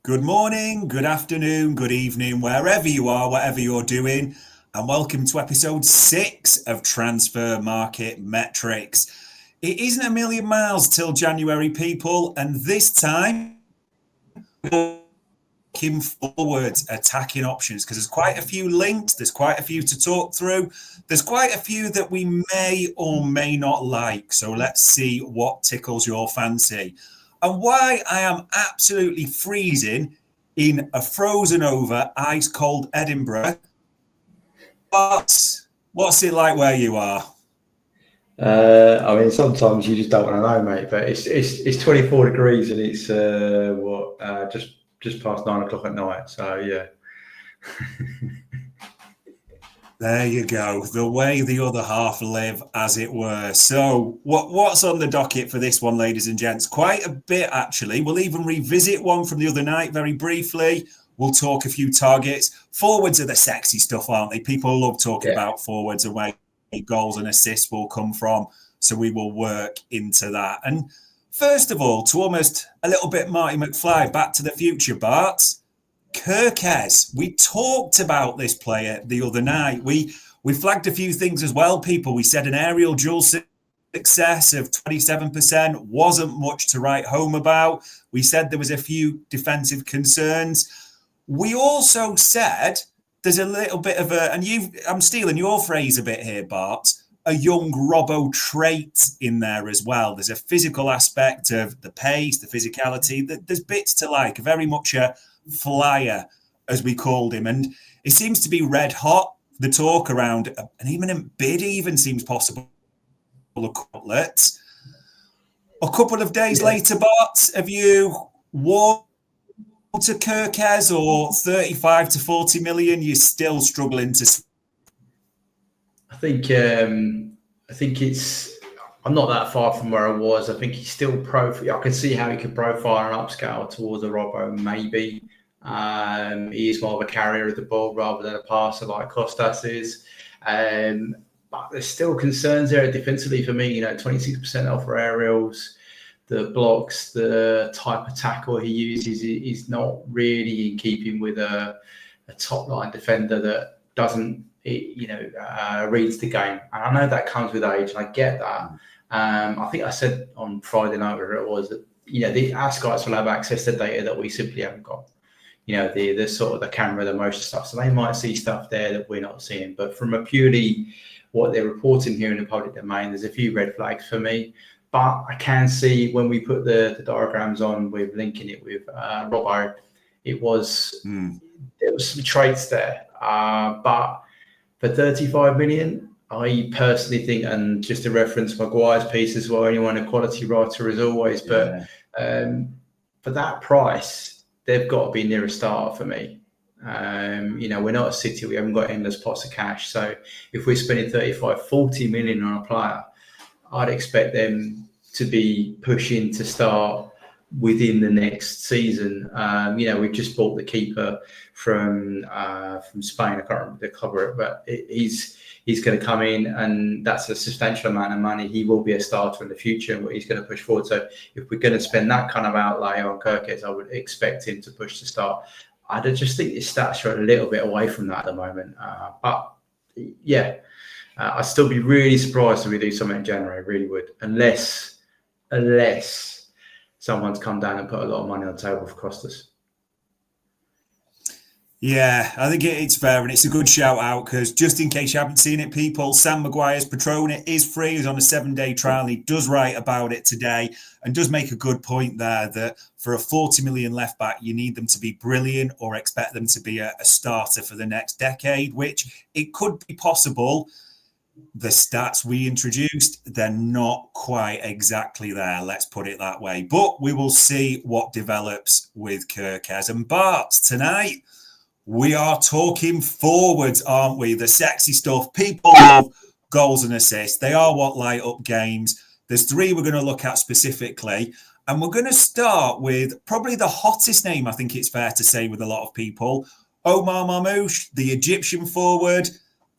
Good morning, good afternoon, good evening, wherever you are, whatever you're doing, and welcome to episode 6 of Transfer Market Metrics. It isn't a million miles till January, people, and this time we're looking forwards, attacking options, because there's quite a few links, there's quite a few to talk through, there's quite a few that we may or may not like, so let's see what tickles your fancy. And why I am absolutely freezing in a frozen over, ice cold Edinburgh. What's it like where you are? Sometimes you just don't want to know, mate. But it's 24 degrees and it's just past 9 o'clock at night. So yeah. There you go. The way the other half live, as it were. So what's on the docket for this one, ladies and gents? Quite a bit, actually. We'll even revisit one from the other night very briefly. We'll talk a few targets. Forwards are the sexy stuff, aren't they? People love talking about forwards and where goals and assists will come from. So we will work into that. And first of all, to almost a little bit Marty McFly, Back to the Future, Bart. Kerkez, we talked about this player the other night. We flagged a few things as well, people. We said an aerial dual success of 27% wasn't much to write home about. We said there was a few defensive concerns. We also said there's a little bit of I'm stealing your phrase a bit here, Bart, a young Robbo trait in there as well. There's a physical aspect of the pace, the physicality. There's bits to like, very much a flyer, as we called him, and it seems to be red hot. The talk around, and even a bid even seems possible. A couple of days later, Bart, have you warmed to Kerkez, or 35 to 40 million? You're still struggling to. I think it's. I'm not that far from where I was. I think he's still I can see how he could profile and upscale towards a Robbo, maybe. He is more of a carrier of the ball rather than a passer like Costas is. But there's still concerns there defensively for me. 26% off for aerials, the blocks, the type of tackle he uses is not really in keeping with a top line defender that doesn't, reads the game. And I know that comes with age, and I get that. I think I said on Friday night, where it was, that our scouts will have access to data that we simply haven't got. The sort of the camera, the motion stuff. So they might see stuff there that we're not seeing. But from a purely what they're reporting here in the public domain, there's a few red flags for me. But I can see when we put the diagrams on with linking it with Robbo, there was some traits there. But for 35 million, I personally think, and just to reference Maguire's piece as well, anyone a quality writer as always, but for that price, they've got to be near a starter for me. We're not a City, we haven't got endless pots of cash. So if we're spending 35, 40 million on a player, I'd expect them to be pushing to start within the next season. We've just bought the keeper from Spain. I can't remember the club, but he's going to come in, and that's a substantial amount of money. He will be a starter in the future, and he's going to push forward. So if we're going to spend that kind of outlay on Kerkez, I would expect him to push to start. I just think his stats are a little bit away from that at the moment. I'd still be really surprised if we do something in January. I really would, unless someone's come down and put a lot of money on the table for Costas. Yeah, I think it's fair, and it's a good shout out, because just in case you haven't seen it, people, Sam Maguire's Patron is free. He's on a 7-day trial. He does write about it today and does make a good point there that for a 40 million left back, you need them to be brilliant or expect them to be a starter for the next decade, which it could be possible. The stats we introduced, they're not quite exactly there, let's put it that way. But we will see what develops with Kerkez. And Bart, tonight, we are talking forwards, aren't we? The sexy stuff. People love goals and assists. They are what light up games. There's 3 we're going to look at specifically. And we're going to start with probably the hottest name, I think it's fair to say, with a lot of people. Omar Marmoush, the Egyptian forward,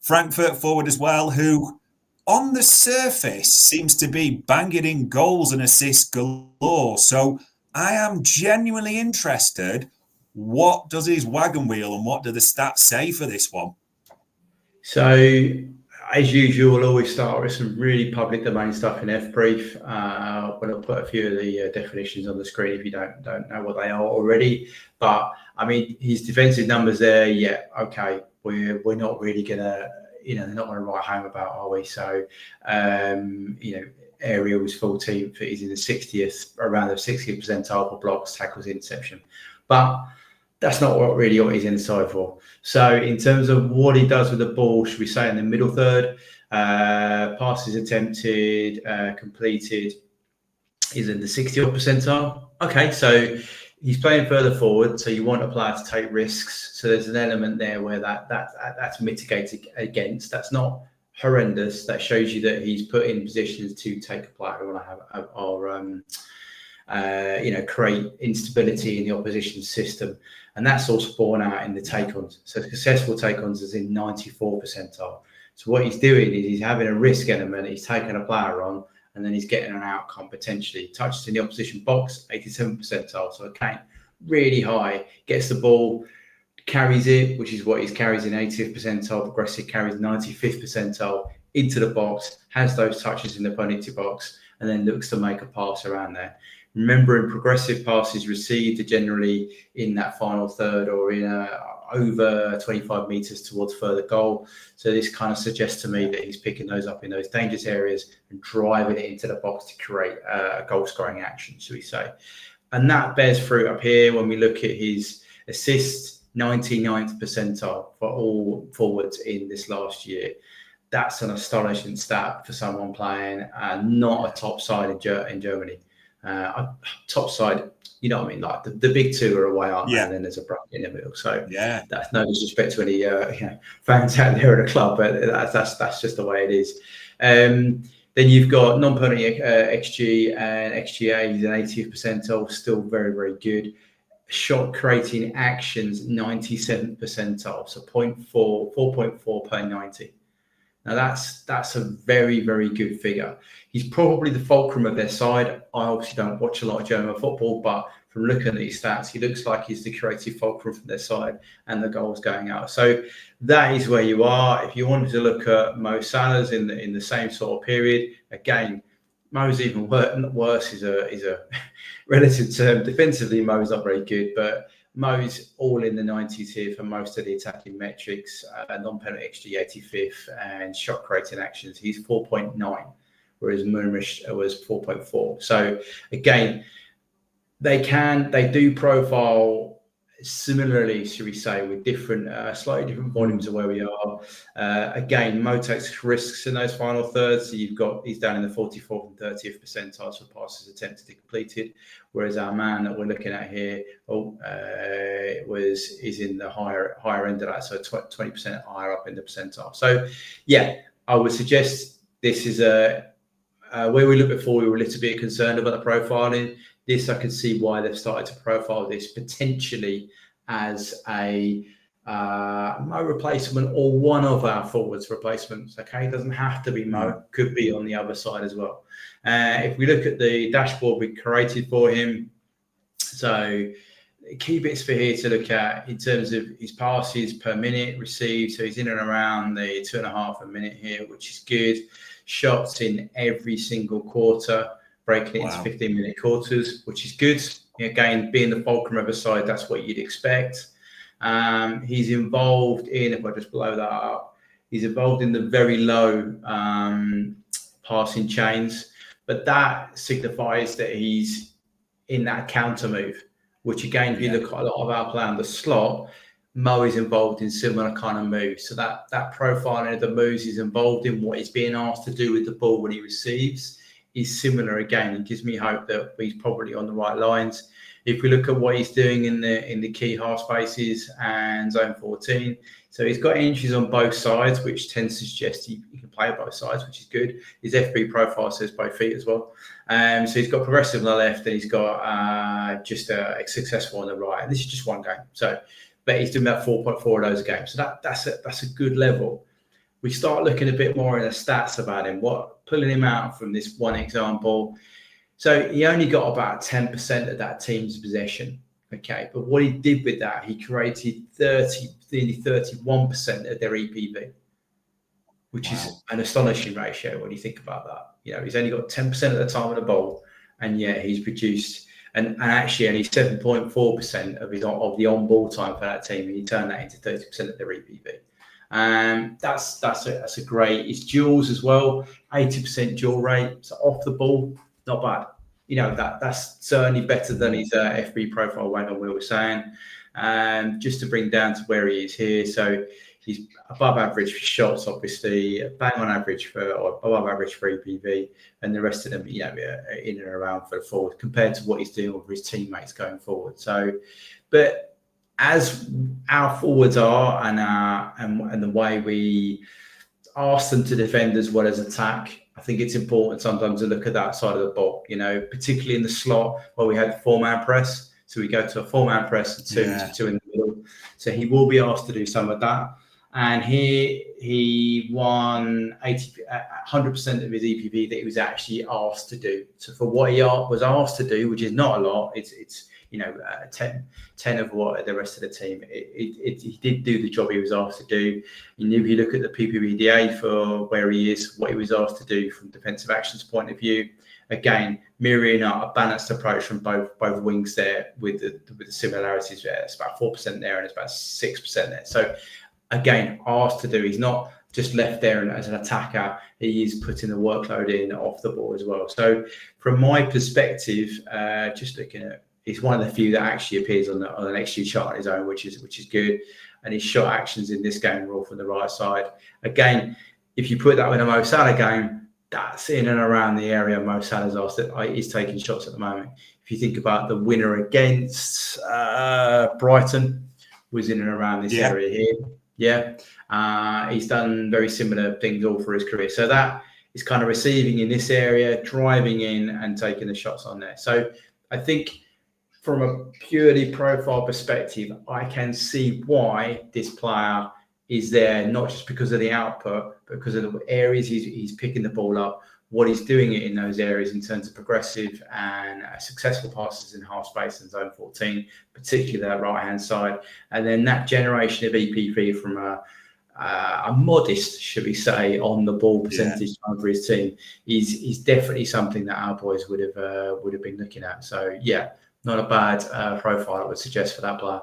Frankfurt forward as well, who on the surface seems to be banging in goals and assists galore. So I am genuinely interested. What does his wagon wheel and what do the stats say for this one? So, as usual, we'll always start with some really public domain stuff in F-Brief. When I'll put a few of the definitions on the screen if you don't know what they are already. But I mean, his defensive numbers there, yeah, okay. We're not really gonna, they're not going to write home about, are we? So, Ariel was 14th. He's in the 60th, around the 60th percentile for blocks, tackles, interception. But that's not what he's inside for. So in terms of what he does with the ball, should we say in the middle third, passes attempted, completed, is in the 60th percentile. Okay, so he's playing further forward, so you want a player to take risks. So there's an element there where that's mitigated against. That's not horrendous. That shows you that he's put in positions to take a player who want to have create instability in the opposition system, and that's also borne out in the take-ons. So successful take-ons is in 94th percentile. So what he's doing is he's having a risk element. He's taking a player on, and then he's getting an outcome potentially. Touches in the opposition box, 87th percentile. So again, really high. Gets the ball, carries it, which is what he carries in 80th percentile. Progressive carries 95th percentile into the box, has those touches in the penalty box, and then looks to make a pass around there. Remembering progressive passes received are generally in that final third or in over 25 meters towards further goal. So this kind of suggests to me that he's picking those up in those dangerous areas and driving it into the box to create a goal scoring action, should we say. And that bears fruit up here when we look at his assists, 99th percentile for all forwards in this last year. That's an astonishing stat for someone playing not a top side in Germany. Top side, you know what I mean? Like the big two are away, aren't they? And then there's a bracket in the middle. So that's no disrespect to any fans out there at the club, but that's just the way it is. Then you've got non-penalty XG and XGA is an 80th percentile, still very, very good. Shot creating actions, 97th percentile, so 4.4 per 90. Now that's a very, very good figure. He's probably the fulcrum of their side. I obviously don't watch a lot of German football, but from looking at these stats, he looks like he's the creative fulcrum from their side and the goals going out. So that is where you are. If you wanted to look at Mo Salah's in the same sort of period, again, Mo's even worse is a relative term. Defensively, Mo's not very good, but Mo's all in the 90s here for most of the attacking metrics, non-penalty XG 85th, and shot creating actions. He's 4.9, whereas Marmoush was 4.4. So again, they do profile similarly, should we say, with different, slightly different volumes of where we are. Again, Mo takes risks in those final thirds. So he's down in the 44th and 30th percentiles for passes attempted and completed, whereas our man that we're looking at here is in the higher end of that, so 20% higher up in the percentile. So yeah, I would suggest this is where we looked before. We were a little bit concerned about the profiling. This, I can see why they've started to profile this potentially as a Mo replacement or one of our forwards replacements. Okay, it doesn't have to be Mo, could be on the other side as well. If we look at the dashboard we created for him, so key bits for here to look at in terms of his passes per minute received. So he's in and around the 2.5 a minute here, which is good. Shots in every single quarter, breaking it into 15-minute quarters, which is good. Again, being the fulcrum of a side, that's what you'd expect. He's involved in, if I just blow that up, he's involved in the very low passing chains, but that signifies that he's in that counter move, which again, if you look at a lot of our play on the slot, Mo is involved in similar kind of moves. So that profiling of the moves he's involved in, what he's being asked to do with the ball when he receives, is similar again. It gives me hope that he's probably on the right lines. If we look at what he's doing in the key half spaces and zone 14, so he's got entries on both sides, which tends to suggest he can play both sides, which is good. His FB profile says both feet as well. So he's got progressive on the left, and he's got just a successful on the right. And this is just one game. So, but he's doing about 4.4 of those games. So that's a good level. We start looking a bit more in the stats about him. Pulling him out from this one example. So he only got about 10% of that team's possession. Okay, but what he did with that, he created nearly 31% of their EPV, which is an astonishing ratio when you think about that. He's only got 10% of the time on the ball, and yet he's produced and actually only 7.4% of the on-ball time for that team, and he turned that into 30% of their EPV. That's a great. His duels as well, 80% duel rate. So off the ball, not bad. That's certainly better than his FB profile when we were saying. Just to bring down to where he is here, so he's above average for shots, obviously, bang on average or above average for EPV, and the rest of them, in and around for the forward compared to what he's doing with his teammates going forward. So, but as our forwards are and the way we ask them to defend as well as attack, I think it's important sometimes to look at that side of the ball, particularly in the slot where we had 4-man press. So we go to a 4-man press and two in the middle. So he will be asked to do some of that. And here he won 100% of his EPV that he was actually asked to do. So for what he was asked to do, which is not a lot, it's 10 of what the rest of the team. He did do the job he was asked to do. If you look at the PPBDA for where he is, what he was asked to do from defensive actions point of view, again, mirroring a balanced approach from both wings there with the similarities there. It's about 4% there and it's about 6% there. So again, asked to do. He's not just left there and as an attacker. He is putting the workload in off the ball as well. So from my perspective, just looking at, he's one of the few that actually appears on an XG chart on his own, which is good. And his shot actions in this game are all from the right side. Again, if you put that in a Mo Salah game, that's in and around the area Mo Salah's asked that he's taking shots at the moment. If you think about the winner against Brighton, was in and around this area here. He's done very similar things all through his career. So that is kind of receiving in this area, driving in and taking the shots on there. So I think from a purely profile perspective, I can see why this player is there, not just because of the output, but because of the areas he's picking the ball up, what he's doing it in those areas in terms of progressive and successful passes in half space and zone 14, particularly that right-hand side. And then that generation of EPV from a modest, should we say, on the ball percentage time for his team is definitely something that our boys would have been looking at. So not a bad profile, I would suggest, for that player.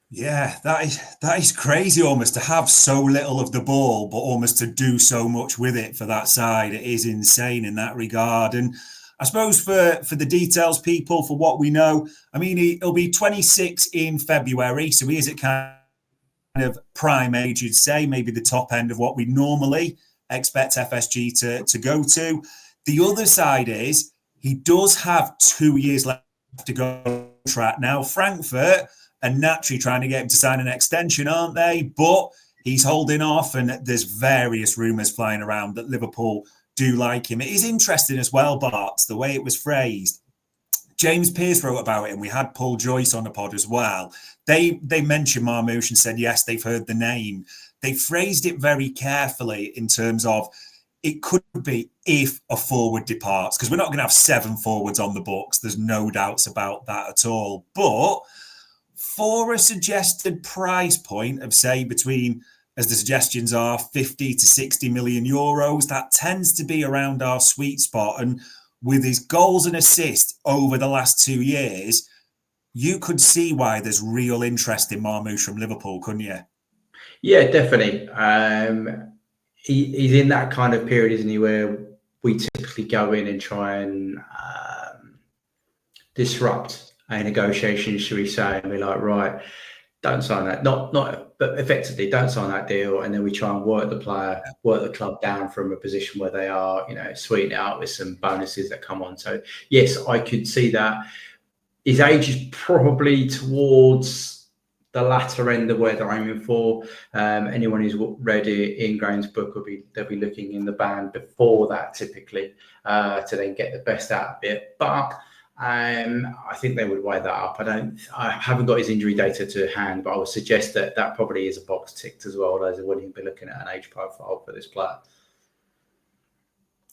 Yeah, that is crazy almost to have so little of the ball, but almost to do so much with it for that side. It is insane in that regard. And I suppose for the details, people, for what we know, I mean, he'll be 26 in February, so he is at kind of prime age, you'd say, maybe the top end of what we normally expect FSG to go to. The other side is he does have 2 years left to go contract. Now, Frankfurt are naturally trying to get him to sign an extension, aren't they? But he's holding off, and there's various rumours flying around that Liverpool do like him. It is interesting as well, Bart, the way it was phrased. James Pearce wrote about it, and we had Paul Joyce on the pod as well. They mentioned Marmoush and said, yes, they've heard the name. They phrased it very carefully in terms of it could be if a forward departs, because we're not going to have 7 forwards on the books. There's no doubts about that at all. But for a suggested price point of, say, between, as the suggestions are, 50 to 60 million euros, that tends to be around our sweet spot. And with his goals and assists over the last 2 years, you could see why there's real interest in Marmoush from Liverpool, couldn't you? Yeah, definitely. He's in that kind of period, isn't he, where we typically go in and try and disrupt a negotiation, should we say, and be like, right, don't sign that, but effectively don't sign that deal, and then we try and work the club down from a position where they are, sweeten it out with some bonuses that come on. So yes, I could see that. His age is probably towards the latter end of where they're aiming for. Anyone who's read Ian Graham's book they'll be looking in the band before that typically to then get the best out of it. But I think they would weigh that up. I haven't got his injury data to hand, but I would suggest that probably is a box ticked as well. Those are willing to be looking at an age profile for this player.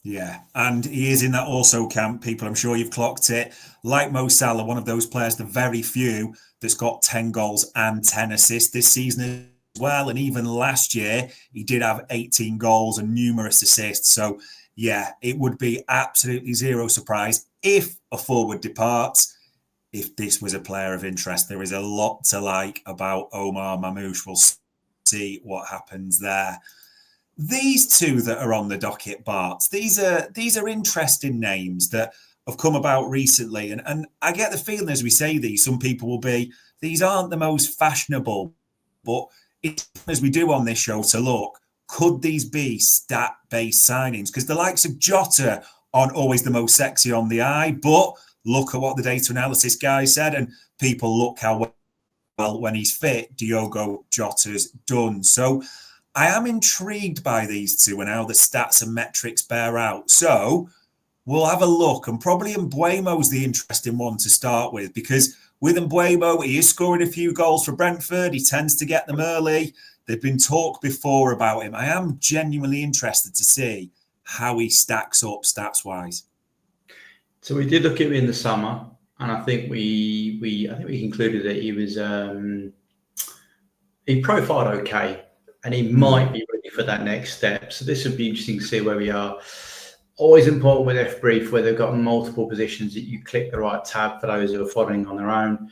Yeah, and he is in that also camp, people. I'm sure you've clocked it. Like Mo Salah, one of those players, the very few that's got 10 goals and 10 assists this season as well. And even last year, he did have 18 goals and numerous assists. So, yeah, it would be absolutely zero surprise if a forward departs. If this was a player of interest, there is a lot to like about Omar Marmoush. We'll see what happens there. These two that are on the docket, Bart, these are interesting names that have come about recently. And I get the feeling as we say these, some people will be, these aren't the most fashionable, but it's as we do on this show to look, could these be stat-based signings? Because the likes of Jota aren't always the most sexy on the eye, but look at what the data analysis guy said, and people look how well when he's fit, Diogo Jota's done. So I am intrigued by these two and how the stats and metrics bear out. So we'll have a look, and probably Mbeumo's the interesting one to start with, because with Mbeumo, he is scoring a few goals for Brentford. He tends to get them early. There've been talk before about him. I am genuinely interested to see how he stacks up stats-wise. So we did look at him in the summer, and I think we concluded that he profiled okay, and he might be ready for that next step. So this would be interesting to see where we are. Always important with F-Brief, where they've got multiple positions, that you click the right tab for those who are following on their own,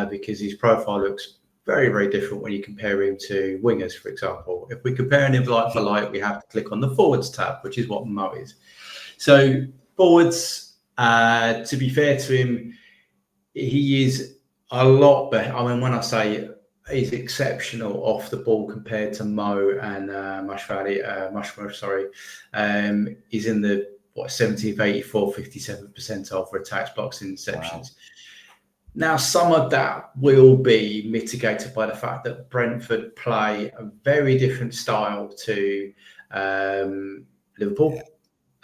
because his profile looks very, very different when you compare him to wingers, for example. If we're comparing him like for like, we have to click on the forwards tab, which is what Mo is. So forwards, to be fair to him, he is a lot better. I mean, when I say he's exceptional off the ball compared to Mo and Marmoush, sorry. He's in the 70th, 84, 57th percentile for attacks, blocks, and interceptions. Wow. Now, some of that will be mitigated by the fact that Brentford play a very different style to Liverpool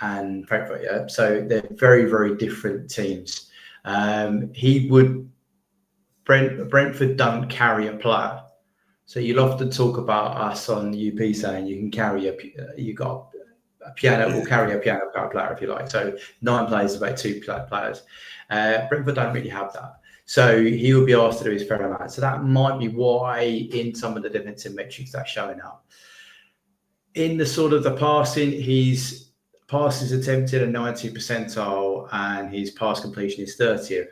and Frankfurt. Yeah, so they're very, very different teams. Brentford don't carry a player, so you'll often talk about us on UP saying you can carry you got a piano, will carry a piano player if you like. So 9 players, about 2 players. Brentford don't really have that, so he will be asked to do his fair amount. So that might be why in some of the defensive metrics that's showing up. In the sort of the passing, his passes attempted a 90th percentile, and his pass completion is 30th.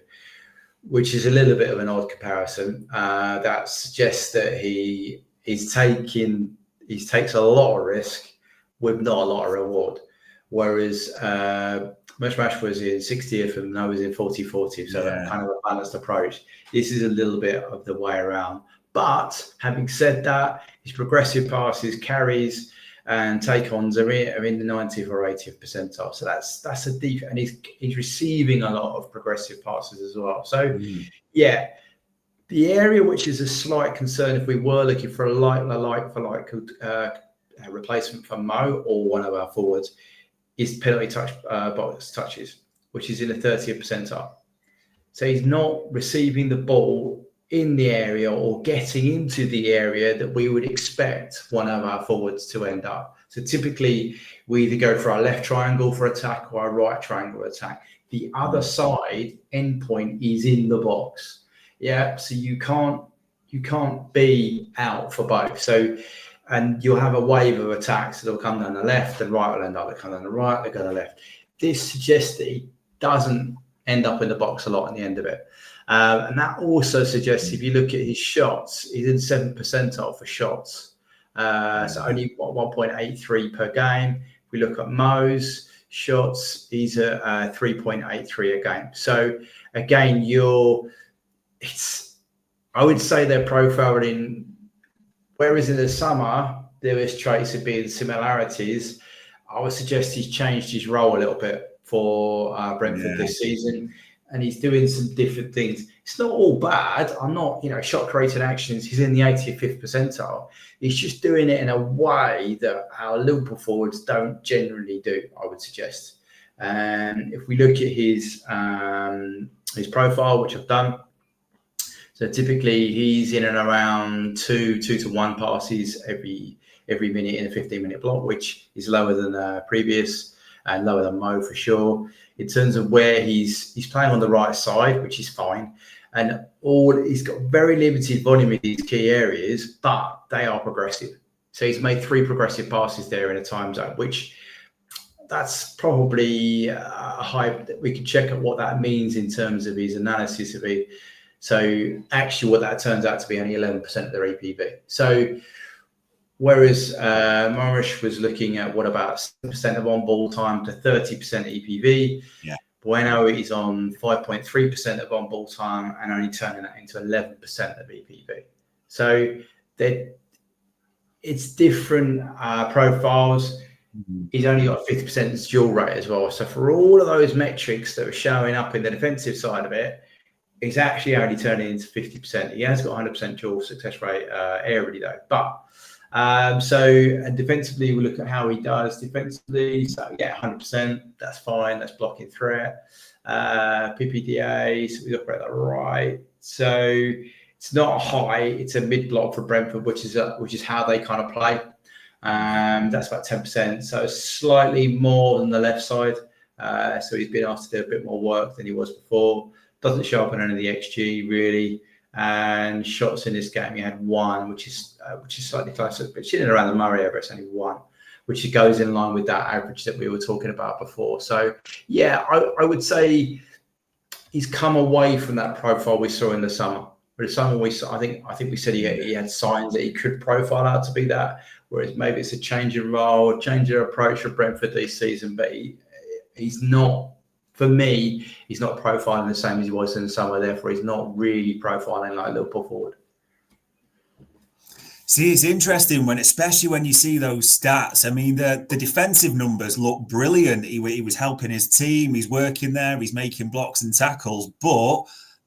Which is a little bit of an odd comparison. That suggests that he takes a lot of risk with not a lot of reward. Whereas Marmoush was in 60th and Noah was in 40-40. So that kind of a balanced approach. This is a little bit of the way around. But having said that, his progressive passes, carries, and take-ons are in the 90th or 80th percentile. So that's a deep, and he's receiving a lot of progressive passes as well. So the area which is a slight concern if we were looking for a like replacement for Mo or one of our forwards is penalty box touches, which is in the 30th percentile. So he's not receiving the ball in the area or getting into the area that we would expect one of our forwards to end up. So typically we either go for our left triangle for attack or our right triangle attack. The other side endpoint is in the box. Yeah, so you can't be out for both. So, and you'll have a wave of attacks that'll come down the left and right will end up. They come down the right, they go to the left. This suggests that he doesn't end up in the box a lot in the end of it. And that also suggests if you look at his shots, he's in 7th percentile for shots. So only 1.83 per game. If we look at Mo's shots, he's at 3.83 a game. So again, I would say they're profiling, whereas in the summer, there is trace of being similarities. I would suggest he's changed his role a little bit for Brentford this season. And he's doing some different things. It's not all bad. I'm not, shot creating actions. He's in the 85th percentile. He's just doing it in a way that our Liverpool forwards don't generally do, I would suggest. And if we look at his profile, which I've done, so typically he's in and around 2 to 1 passes every minute in a 15-minute block, which is lower than previous. and lower than Mo for sure. In terms of where he's playing on the right side, which is fine, and he's got very limited volume in these key areas, but they are progressive. So he's made 3 progressive passes there in a time zone, which that's probably a high. We can check out what that means in terms of his analysis of it. So actually, what that turns out to be only 11% of their EPV. So whereas Marmoush was looking at what about 7% of on-ball time to 30% EPV. Yeah. Mbuemo is on 5.3% of on-ball time and only turning that into 11% of EPV. So it's different profiles. Mm-hmm. He's only got 50% dual rate as well. So for all of those metrics that are showing up in the defensive side of it, he's actually only turning into 50%. He has got 100% dual success rate aerially though. But and defensively, we look at how he does defensively. So yeah, 100%. That's fine. That's blocking threat. PPDA. So we operate that right. So it's not high. It's a mid block for Brentford, which is how they kind of play. That's about 10%. So slightly more than the left side. So he's been asked to do a bit more work than he was before. Doesn't show up on any of the XG really. And shots in this game, he had 1, which is slightly closer, but in and around the Murray area, it's only 1, which goes in line with that average that we were talking about before. So yeah, I would say he's come away from that profile we saw in the summer. But the summer we saw, I think we said he had signs that he could profile out to be that. Whereas maybe it's a change in role, change of approach for Brentford this season, but he's not. For me, he's not profiling the same as he was in the summer. Therefore, he's not really profiling like Liverpool forward. See, it's interesting especially when you see those stats. I mean, the defensive numbers look brilliant. He was helping his team. He's working there. He's making blocks and tackles. But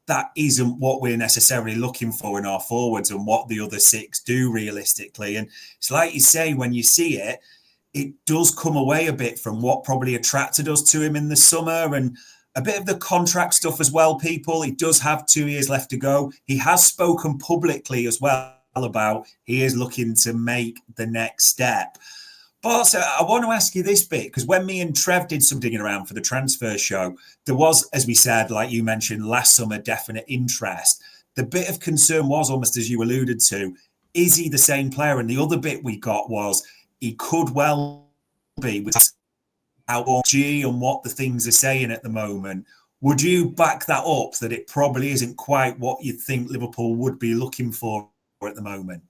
that isn't what we're necessarily looking for in our forwards and what the other 6 do realistically. And it's like you say, when you see it, it does come away a bit from what probably attracted us to him in the summer and a bit of the contract stuff as well, people. He does have 2 years left to go. He has spoken publicly as well about he is looking to make the next step. But also, I want to ask you this bit, because when me and Trev did some digging around for the transfer show, there was, as we said, like you mentioned last summer, definite interest. The bit of concern was almost as you alluded to, is he the same player? And the other bit we got was, he could well be with how G and what the things are saying at the moment. Would you back that up, that it probably isn't quite what you think Liverpool would be looking for at the moment?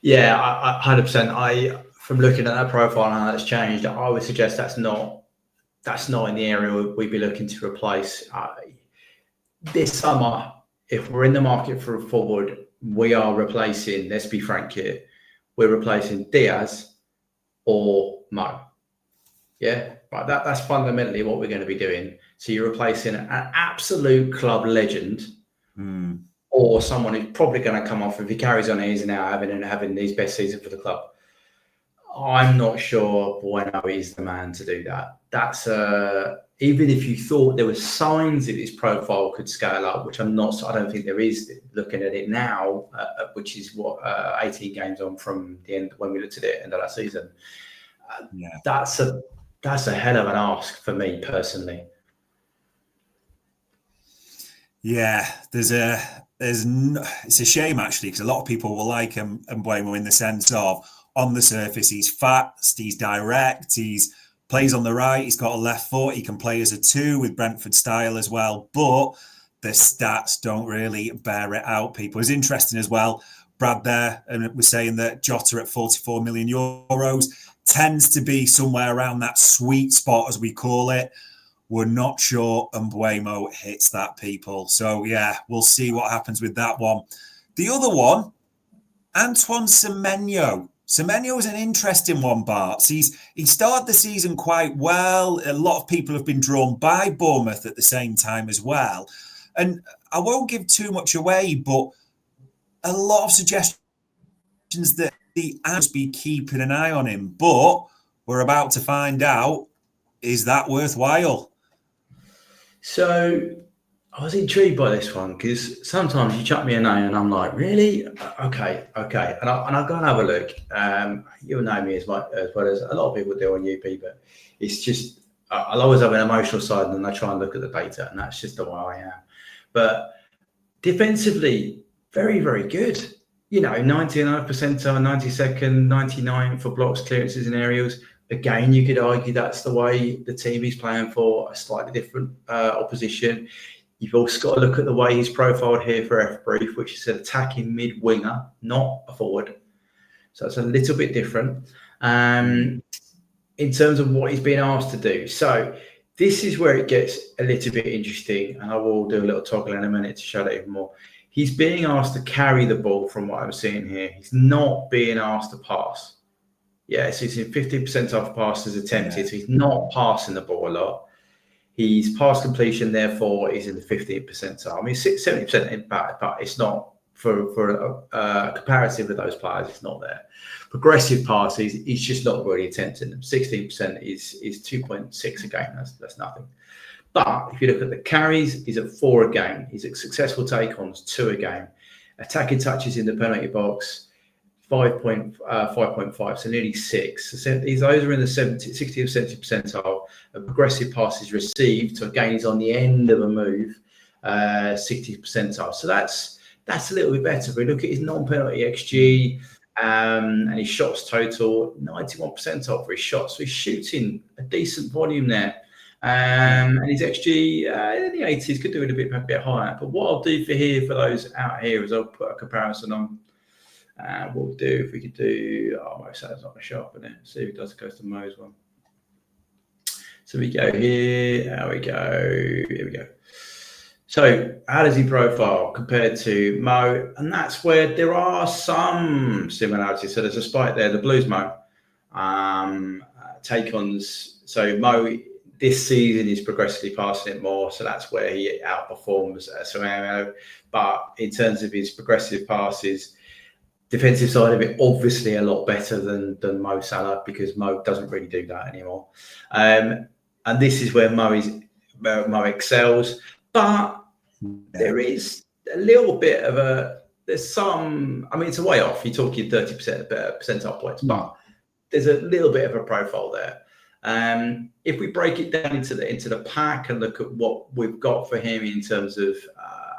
Yeah, 100%. From looking at that profile and how that's changed, I would suggest that's not in the area we'd be looking to replace. This summer, if we're in the market for a forward, we are replacing, let's be frank here, we're replacing Diaz or Mo. Yeah, but that's fundamentally what we're going to be doing. So you're replacing an absolute club legend or someone who's probably going to come off, if he carries on as now, having his best season for the club. I'm not sure Mbeumo is the man to do that. That's even if you thought there were signs that his profile could scale up, which I don't think there is, looking at it now, which is what 18 games on from the end when we looked at it end of that season. That's a hell of an ask for me personally. Yeah, it's a shame actually, because a lot of people will like Mbeumo in the sense of, on the surface, he's fast, he's direct, he's plays on the right, he's got a left foot, he can play as a 2 with Brentford style as well, but the stats don't really bear it out, people. It's interesting as well, Brad there was saying that Jota at 44 million euros tends to be somewhere around that sweet spot, as we call it. We're not sure Mbeumo hits that, people. So yeah, we'll see what happens with that one. The other one, Antoine Semenyo. Semenyo is an interesting one, Bart. He started the season quite well. A lot of people have been drawn by Bournemouth at the same time as well. And I won't give too much away, but a lot of suggestions that the Ants be keeping an eye on him. But we're about to find out, is that worthwhile? So I was intrigued by this one because sometimes you chuck me a name and I'm like, really? Okay. And I'll go and have a look. You'll know me as well as a lot of people do on UP, but it's just, I'll always have an emotional side and then I try and look at the data, and that's just the way I am. But defensively, very, very good. 99th percentile, 92nd, 99 for blocks, clearances and aerials. Again, you could argue that's the way the team he's playing for, a slightly different opposition. You've also got to look at the way he's profiled here for F brief, which is an attacking mid-winger, not a forward. So it's a little bit different in terms of what he's being asked to do. So this is where it gets a little bit interesting, and I will do a little toggle in a minute to show that even more. He's being asked to carry the ball from what I'm seeing here. He's not being asked to pass. Yeah, so he's in 50% of passes attempted, so he's not passing the ball a lot. He's pass completion, therefore, is in the 15th percentile. I mean, 70% impact, but it's not for a comparative with those players. It's not there. Progressive passes, he's just not really attempting them. 16% is 2.6 a game. That's nothing. But if you look at the carries, he's at 4 a game. He's at successful take-ons, 2 a game. Attacking touches in the penalty box, 5.5, so nearly 6. So those are in the 60 or 70 percentile. Progressive passes received, so again, he's on the end of a move, 60 percentile. So that's a little bit better. If we look at his non-penalty XG and his shots total, 91 percentile for his shots. So he's shooting a decent volume there. And his XG in the 80s, could do it a bit higher. But what I'll do for those out here is I'll put a comparison on. What we'll do, if we could do, Mo Salah's not going to show up in it. See if it does, goes to Mo's one. So we go here. There we go. Here we go. So how does he profile compared to Mo? And that's where there are some similarities. So there's a spike there. The Blues Mo take-ons. So Mo this season is progressively passing it more. So that's where he outperforms Semenyo. But in terms of his progressive passes, defensive side of it, obviously a lot better than Mo Salah, because Mo doesn't really do that anymore. And this is where Mo excels. But there is a little bit of there's some, I mean, it's a way off. You're talking 30% percentile points, but there's a little bit of a profile there. If we break it down into the pack and look at what we've got for him in terms of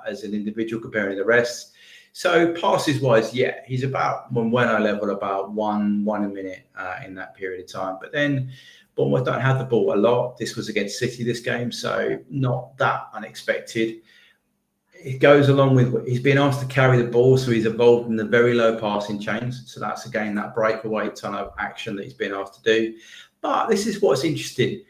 as an individual comparing the rest. So passes wise, yeah, he's about Mbeumo level, about one a minute in that period of time. But then Bournemouth don't have the ball a lot. This was against City this game, so not that unexpected. It goes along with he's been asked to carry the ball, so he's involved in the very low passing chains. So that's again that breakaway ton of action that he's been asked to do. But this is what's interesting.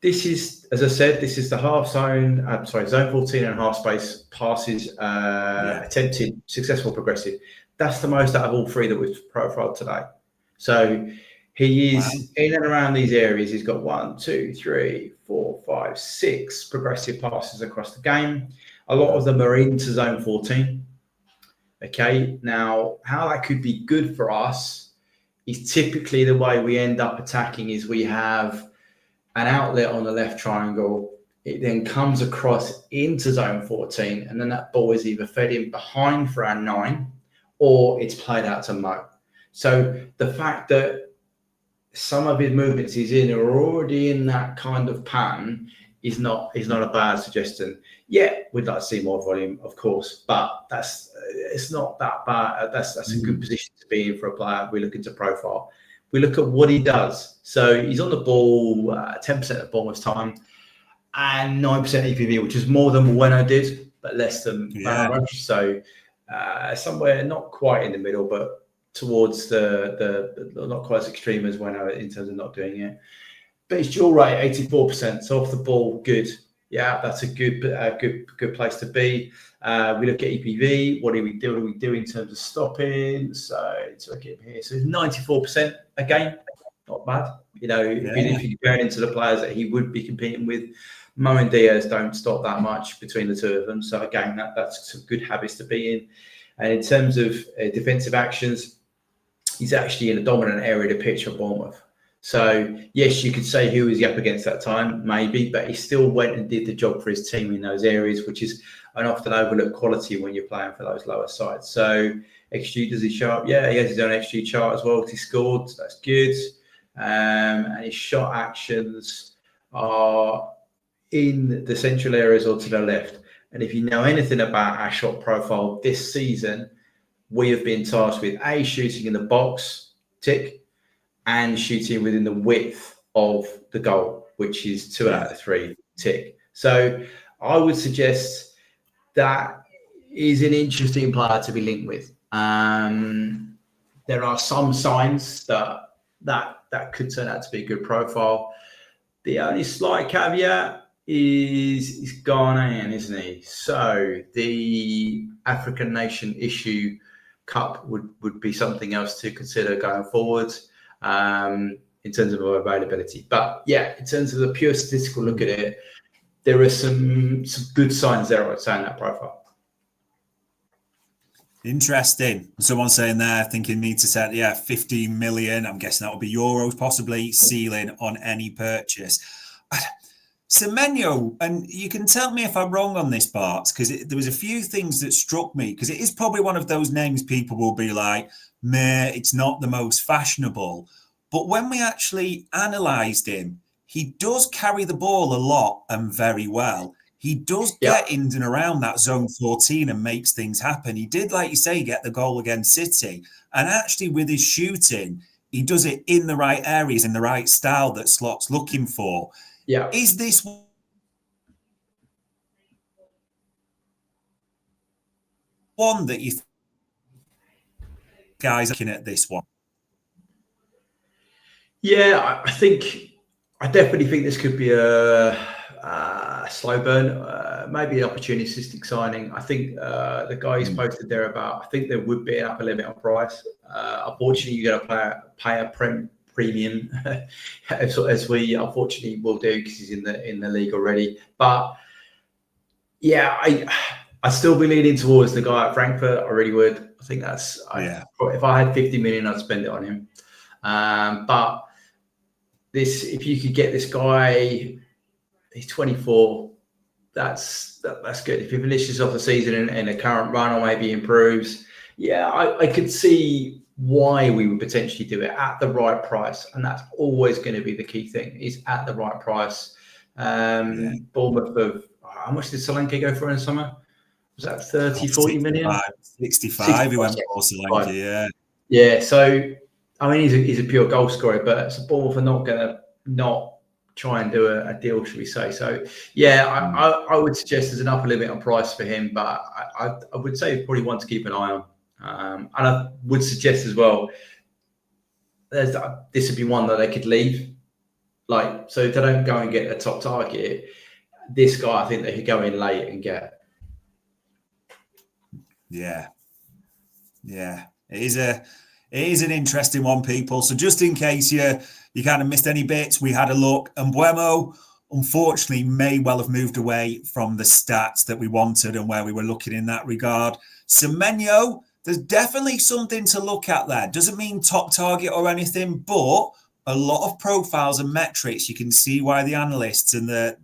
This is, as I said, this is the zone 14 and half space passes attempted, successful, progressive. That's the most out of all three that we've profiled today. So he is in and around these areas. He's got 1, 2, 3, 4, 5, 6 progressive passes across the game. A lot of them are into zone 14. Okay, now how that could be good for us is typically the way we end up attacking is we have an outlet on the left triangle. It then comes across into zone 14, and then that ball is either fed in behind for our 9 or it's played out to Mo. So the fact that some of his movements he's in are already in that kind of pattern is not a bad suggestion. Yeah, we'd like to see more volume, of course, but it's not that bad. That's a good position to be in for a player we're looking to profile. We look at what he does. So he's on the ball 10% of Bournemouth's time and 9% EPV, which is more than Mbuemo did, but less than Marmoush. So somewhere not quite in the middle, but towards the not quite as extreme as Mbuemo in terms of not doing it. But his duel rate 84%, so off the ball, good. Yeah, that's a good place to be. We look at EPV. What do we do in terms of stopping? So look at here. So 94% again, not bad. If you're going into the players that he would be competing with, Mo and Diaz don't stop that much between the two of them. So again, that's some good habits to be in. And in terms of defensive actions, he's actually in a dominant area of the pitch for Bournemouth. So, yes, you could say who was he up against that time, maybe, but he still went and did the job for his team in those areas, which is an often overlooked quality when you're playing for those lower sides. So, XG, does he show up? Yeah, he has his own XG chart as well because he scored. So that's good. And his shot actions are in the central areas or to the left. And if you know anything about our shot profile this season, we have been tasked with A, shooting in the box, tick, and shooting within the width of the goal, which is 2 out of 3, tick. So I would suggest that is an interesting player to be linked with. There are some signs that could turn out to be a good profile. The only slight caveat is he's Ghanaian, isn't he? So the African Nation Issue Cup would be something else to consider going forward. In terms of availability. But yeah, in terms of the pure statistical look at it, there are some good signs there, I'd say, in that profile. Interesting. Someone saying there, thinking need to set, 15 million. I'm guessing that would be euros, possibly, ceiling on any purchase. Semenyo, and you can tell me if I'm wrong on this, Bart, because there was a few things that struck me, because it is probably one of those names people will be like, meh, it's not the most fashionable. But when we actually analysed him, he does carry the ball a lot and very well. He does get in and around that zone 14 and makes things happen. He did, like you say, get the goal against City. And actually with his shooting, he does it in the right areas, in the right style that Slot's looking for. Yeah. Is this one that you guys are looking at this one? Yeah, I definitely think this could be a slow burn, maybe an opportunistic signing. I think the guy he's posted there about, I think there would be an upper limit on price. Unfortunately, you got to pay a premium, as we unfortunately will do because he's in the league already. But yeah, I still be leaning towards the guy at Frankfurt. I really would. I think that's if I had 50 million, I'd spend it on him. But if you could get this guy, he's 24. That's good. If he finishes off the season in a current run or maybe improves, I could see why we would potentially do it at the right price, and that's always going to be the key thing: is at the right price. Bournemouth of how much did Solanke go for in the summer? Was that 30, 40 million? 65. He went for Solanke, yeah. So I mean, he's a pure goal scorer, but it's a Bournemouth are not going to not try and do a deal, should we say? So I would suggest there's an upper limit on price for him, but I would say probably one to keep an eye on. And I would suggest as well, this would be one that they could leave. So if they don't go and get a top target, this guy I think they could go in late and get. Yeah. It is an interesting one, people. So just in case you kind of missed any bits, we had a look. And Mbeumo, unfortunately, may well have moved away from the stats that we wanted and where we were looking in that regard. Semenyo, there's definitely something to look at there. Doesn't mean top target or anything, but a lot of profiles and metrics, you can see why the analysts and the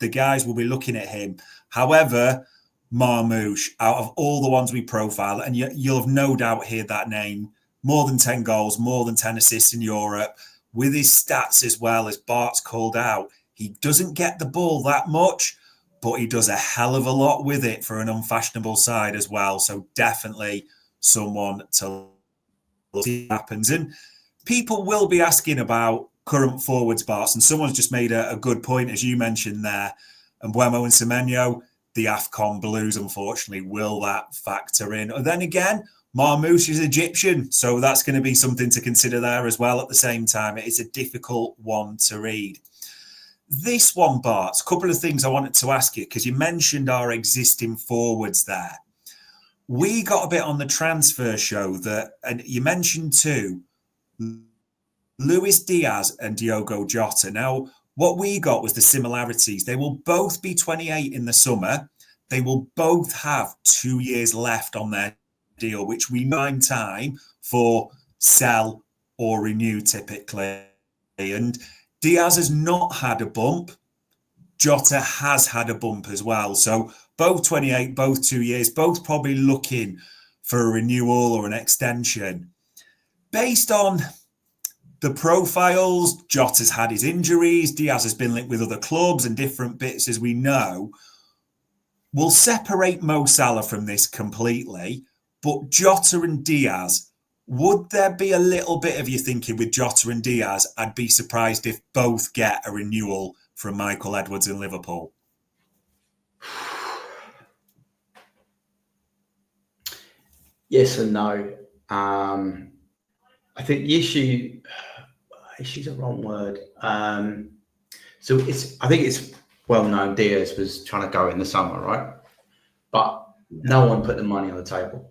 guys will be looking at him. However, Marmoush, out of all the ones we profile, and you'll have no doubt heard that name, more than 10 goals, more than 10 assists in Europe, with his stats as well, as Bart's called out. He doesn't get the ball that much, but he does a hell of a lot with it for an unfashionable side as well. So definitely someone to see what happens. And people will be asking about current forwards, Bart, and someone's just made a good point, as you mentioned there. And Mbeumo and Semenyo, the AFCON Blues, unfortunately, will that factor in? And then again, Marmoush is Egyptian, so that's going to be something to consider there as well at the same time. It is a difficult one to read. This one, Bart, a couple of things I wanted to ask you, because you mentioned our existing forwards there. We got a bit on the transfer show that, and you mentioned too, Luis Diaz and Diogo Jota. Now, what we got was the similarities. They will both be 28 in the summer. They will both have 2 years left on their deal, which we know in time for sell or renew typically. And Diaz has not had a bump. Jota has had a bump as well. So both 28, both 2 years, both probably looking for a renewal or an extension. Based on the profiles, Jota's had his injuries, Diaz has been linked with other clubs and different bits, as we know. We'll separate Mo Salah from this completely, but Jota and Diaz, would there be a little bit of you thinking with Jota and Diaz, I'd be surprised if both get a renewal from Michael Edwards in Liverpool? Yes and no. I think the issue's a wrong word. So I think it's well known Diaz was trying to go in the summer, right? But no one put the money on the table,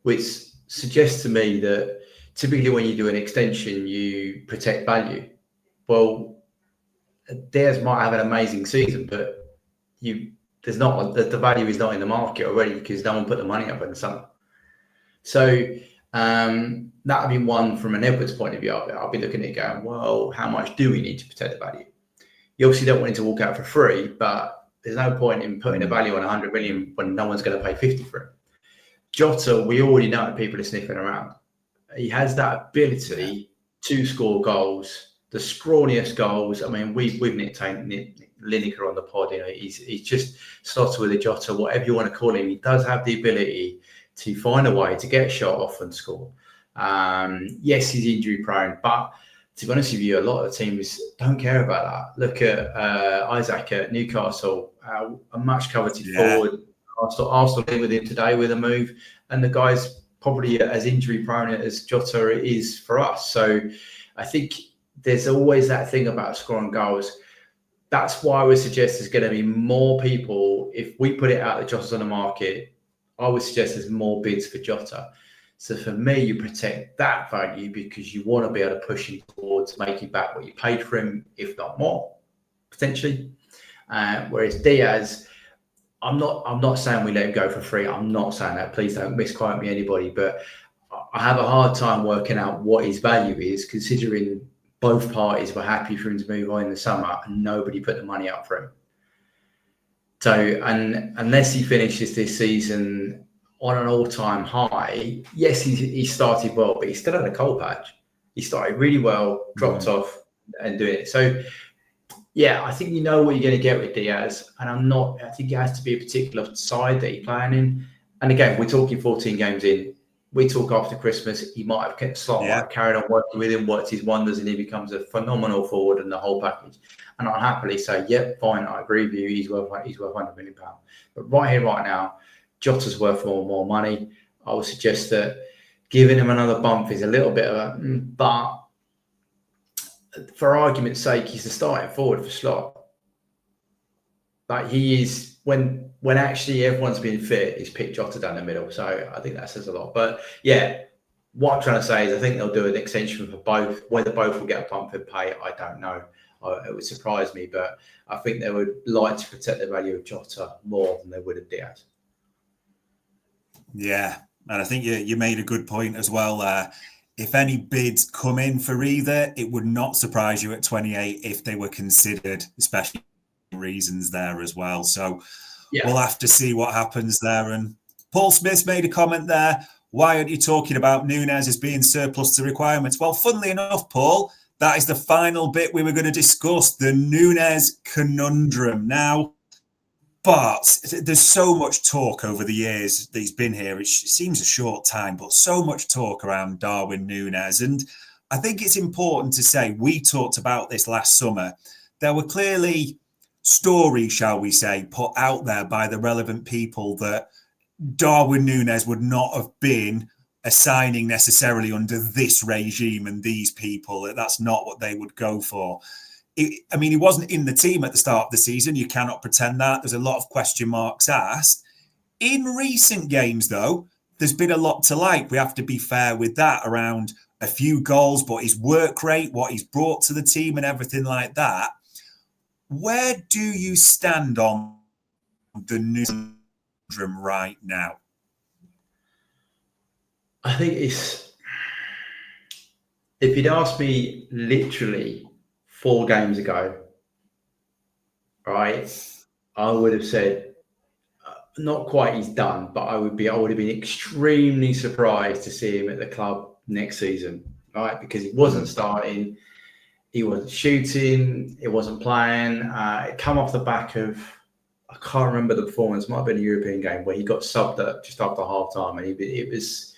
which suggests to me that typically when you do an extension, you protect value. Well, Diaz might have an amazing season, but there's not the value is not in the market already because no one put the money up in the summer. So that would be one from an Edwards point of view. I'll be looking at it going, well, how much do we need to protect the value? You obviously don't want it to walk out for free, but there's no point in putting a value on 100 million when no one's going to pay 50 for it. Jota, we already know people are sniffing around. He has that ability to score goals, the scrawniest goals. I mean, we've nicknamed Lineker on the pod. You know, he's just slotted with a Jota, whatever you want to call him. He does have the ability to find a way to get a shot off and score. Yes, he's injury prone, but to be honest with you, a lot of teams don't care about that. Look at Isaac at Newcastle, a much coveted forward. Arsenal in with him today with a move, and the guy's probably as injury prone as Jota is for us. So I think there's always that thing about scoring goals. That's why I would suggest there's going to be more people. If we put it out that Jota's on the market, I would suggest there's more bids for Jota. So for me, you protect that value because you want to be able to push him towards making back what you paid for him, if not more, potentially. Whereas Diaz, I'm not saying we let him go for free. I'm not saying that. Please don't misquote me, anybody. But I have a hard time working out what his value is, considering both parties were happy for him to move on in the summer and nobody put the money up for him. So, and unless he finishes this season on an all-time high, yes, he started well, but he still had a cold patch. He started really well, dropped off, and doing it. So, yeah, I think you know what you're going to get with Diaz, and I think it has to be a particular side that he's playing in. And again, we're talking 14 games in. We talk after Christmas, he might have carried on working with him, worked his wonders, and he becomes a phenomenal forward in the whole package. And I'll happily say, yep, fine, I agree with you. He's worth £100 million. But right here, right now, Jota's worth more money. I would suggest that giving him another bump is a little bit of a, but for argument's sake, he's the starting forward for Slot. Like he is when actually everyone's been fit, he's picked Jota down the middle. So I think that says a lot. But yeah, what I'm trying to say is I think they'll do an extension for both. Whether both will get a bump in pay, I don't know. It would surprise me, but I think they would like to protect the value of Jota more than they would of Diaz. Yeah, and I think you made a good point as well there. If any bids come in for either, it would not surprise you at 28 if they were considered, especially reasons there as well. So we'll have to see what happens there. And Paul Smith's made a comment there. Why aren't you talking about Nunez as being surplus to requirements? Well, funnily enough, Paul, that is the final bit we were going to discuss, the Nunez conundrum. Now, but there's so much talk over the years that he's been here. It seems a short time, but so much talk around Darwin Nunez. And I think it's important to say, we talked about this last summer. There were clearly stories, shall we say, put out there by the relevant people that Darwin Nunez would not have been a signing necessarily under this regime and these people. That's not what they would go for. I mean, he wasn't in the team at the start of the season. You cannot pretend that. There's a lot of question marks asked. In recent games, though, there's been a lot to like. We have to be fair with that, around a few goals, but his work rate, what he's brought to the team and everything like that. Where do you stand on the conundrum right now? I think it's If you'd asked me literally 4 games ago, right, I would have said not quite he's done, but I would have been extremely surprised to see him at the club next season, right? Because he wasn't starting, he wasn't shooting, he wasn't playing. It come off the back of, I can't remember the performance. It might have been a European game where he got subbed at just after half time, and it was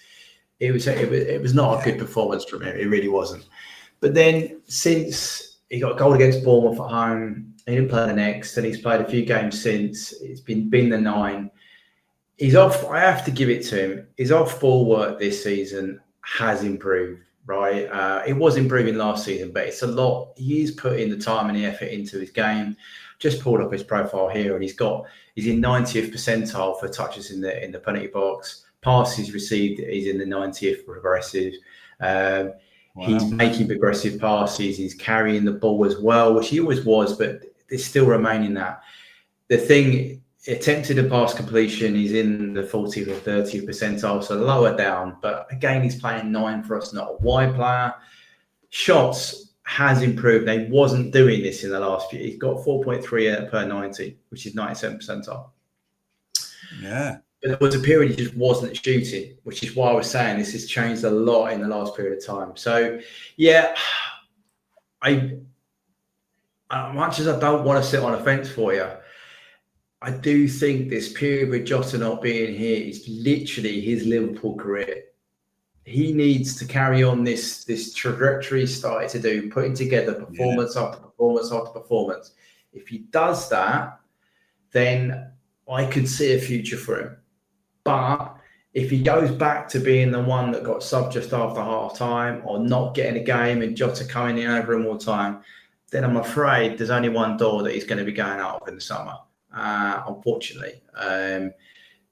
not a good performance from him. It really wasn't. But then since he got a goal against Bournemouth at home, he didn't play the next, and he's played a few games since. It's been the 9. He's off. I have to give it to him. His off-ball work this season has improved. Right, it was improving last season, but it's a lot. He's putting the time and the effort into his game. Just pulled up his profile here, and he's in 90th percentile for touches in the penalty box. Passes received, he's in the 90th progressive. Wow. He's making progressive passes. He's carrying the ball as well, which he always was, but it's still remaining that. The thing, attempted a pass completion, he's in the 40th or 30th percentile, so lower down. But again, he's playing 9 for us, not a wide player. Shots has improved. He wasn't doing this in the last few. He's got 4.3 per 90, which is 97 percentile. Yeah. But there was a period he just wasn't shooting, which is why I was saying this has changed a lot in the last period of time. So, yeah, much as I don't want to sit on a fence for you, I do think this period with Jota not being here is literally his Liverpool career. He needs to carry on this trajectory he started to do, putting together performance after performance after performance. If he does that, then I could see a future for him. But if he goes back to being the one that got subbed just after half time, or not getting a game and Jota coming in over him all the time, then I'm afraid there's only one door that he's going to be going out of in the summer. Unfortunately,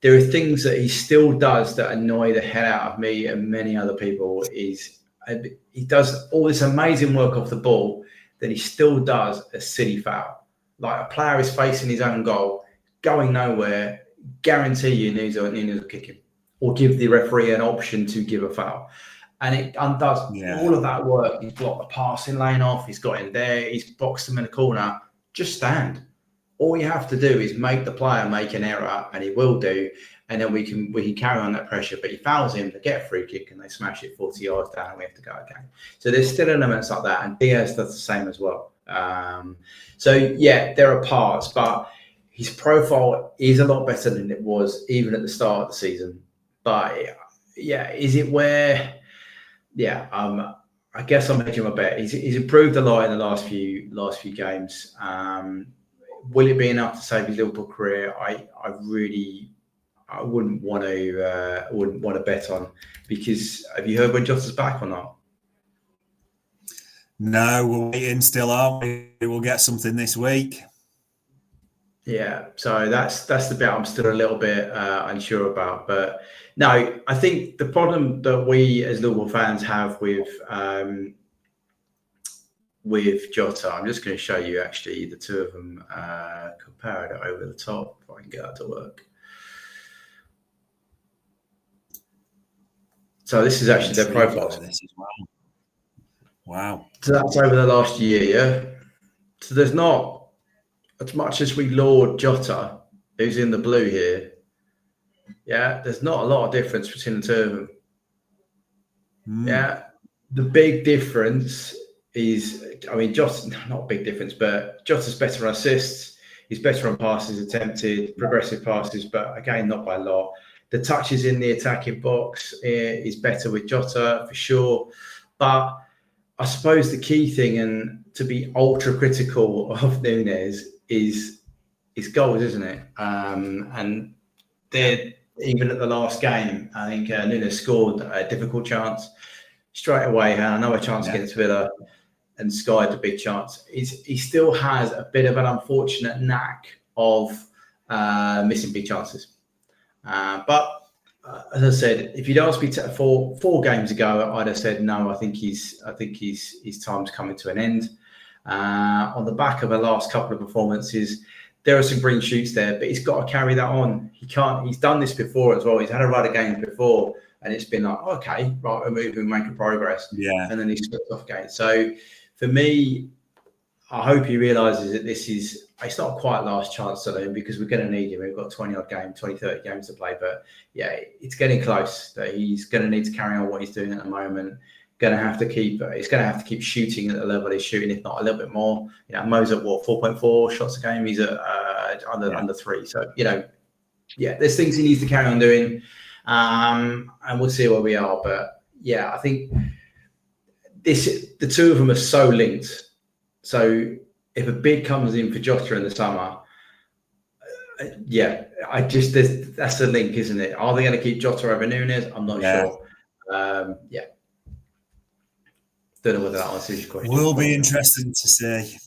there are things that he still does that annoy the hell out of me and many other people. He does all this amazing work off the ball, then he still does a silly foul. Like a player is facing his own goal, going nowhere, guarantee you Nunez will kick him, or give the referee an option to give a foul. And it undoes all of that work. He's blocked the passing lane off, he's got in there, he's boxed him in the corner. Just stand. All you have to do is make the player make an error, and he will do, and then we can carry on that pressure. But he fouls him, they get a free kick, and they smash it 40 yards down, and we have to go again. So there's still elements like that, and Diaz does the same as well. So yeah, there are parts, but his profile is a lot better than it was even at the start of the season. But yeah, is it where? Yeah, I guess I'm making my bet. He's improved a lot in the last few games. Will it be enough to save his Liverpool career? I wouldn't want to bet on, because have you heard when Jota's back or not? No, we're waiting still, aren't we? We'll get something this week. Yeah, so that's the bit I'm still a little bit unsure about. But no, I think the problem that we as Liverpool fans have with Jota, I'm just going to show you actually the two of them compared over the top if I can get that to work. So this is actually their profiles. This as well. Wow. So that's over the last year, yeah. So there's not, as much as we laud Jota, who's in the blue here, yeah, there's not a lot of difference between the two of them. Yeah, the big difference is, I mean, Jota's not a big difference, but Jota's better on assists. He's better on passes attempted, progressive passes, but again, not by a lot. The touches in the attacking box is better with Jota for sure. But I suppose the key thing, and to be ultra critical of Nunez, is his goals, isn't it? And they're, even at the last game, I think Nunez scored a difficult chance straight away, had another chance against Villa, and skied the big chance. He still has a bit of an unfortunate knack of missing big chances. But as I said, if you'd asked me four games ago, I'd have said no. I think his time's coming to an end. On the back of the last couple of performances, there are some green shoots there, but he's got to carry that on. He can't. He's done this before as well. He's had a run of games before and it's been like, okay, right, we're moving, we're making progress. Yeah. And then he slipped off again. So for me, I hope he realises that it's not quite last chance to him, because we're going to need him. We've got 20 odd games, 20, 30 games to play. But yeah, it's getting close that he's going to need to carry on what he's doing at the moment. He's going to have to keep shooting at the level he's shooting, if not a little bit more. You know, Mo's at 4.4 shots a game. He's at under 3. So, you know, yeah, there's things he needs to carry on doing. And we'll see where we are. But yeah, I think the two of them are so linked. So if a bid comes in for Jota in the summer, that's the link, isn't it? Are they going to keep Jota over Nunez? I'm not sure. Don't know whether that answers your question. Will be interesting to see.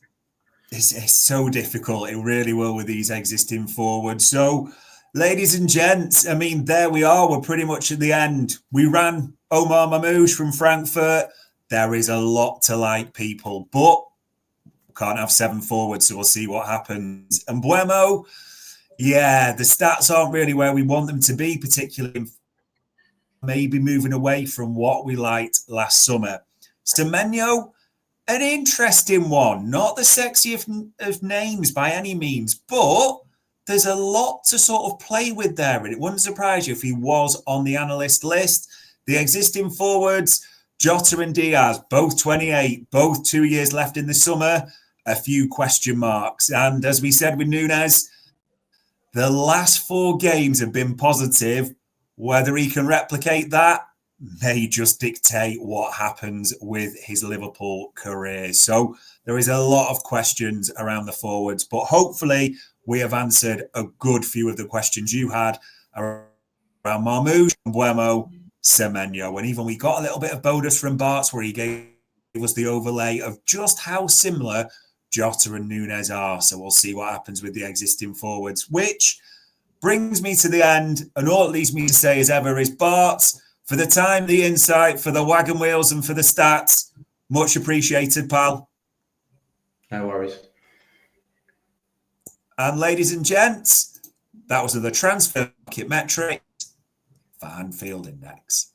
It's so difficult. It really will with these existing forwards. So, ladies and gents, I mean, there we are. We're pretty much at the end. We ran Omar Marmoush from Frankfurt. There is a lot to like, people, but can't have 7 forwards, so we'll see what happens. And Mbeumo, yeah, the stats aren't really where we want them to be, particularly maybe moving away from what we liked last summer. Semenyo, an interesting one, not the sexiest of names by any means, but there's a lot to sort of play with there, and it wouldn't surprise you if he was on the analyst list. The existing forwards, Jota and Diaz, both 28, both 2 years left in the summer, a few question marks. And as we said with Nunez, the last 4 games have been positive. Whether he can replicate that may just dictate what happens with his Liverpool career. So there is a lot of questions around the forwards, but hopefully we have answered a good few of the questions you had around Marmoush, Mbeumo, Semenyo. And even we got a little bit of bonus from Bart where he gave us the overlay of just how similar Jota and Nunez are. So we'll see what happens with the existing forwards, which brings me to the end. And all it leaves me to say as ever is, Bart, for the time, the insight, for the wagon wheels and for the stats, much appreciated, pal. No worries. And ladies and gents, that was the transfer market metrics for Anfield Index.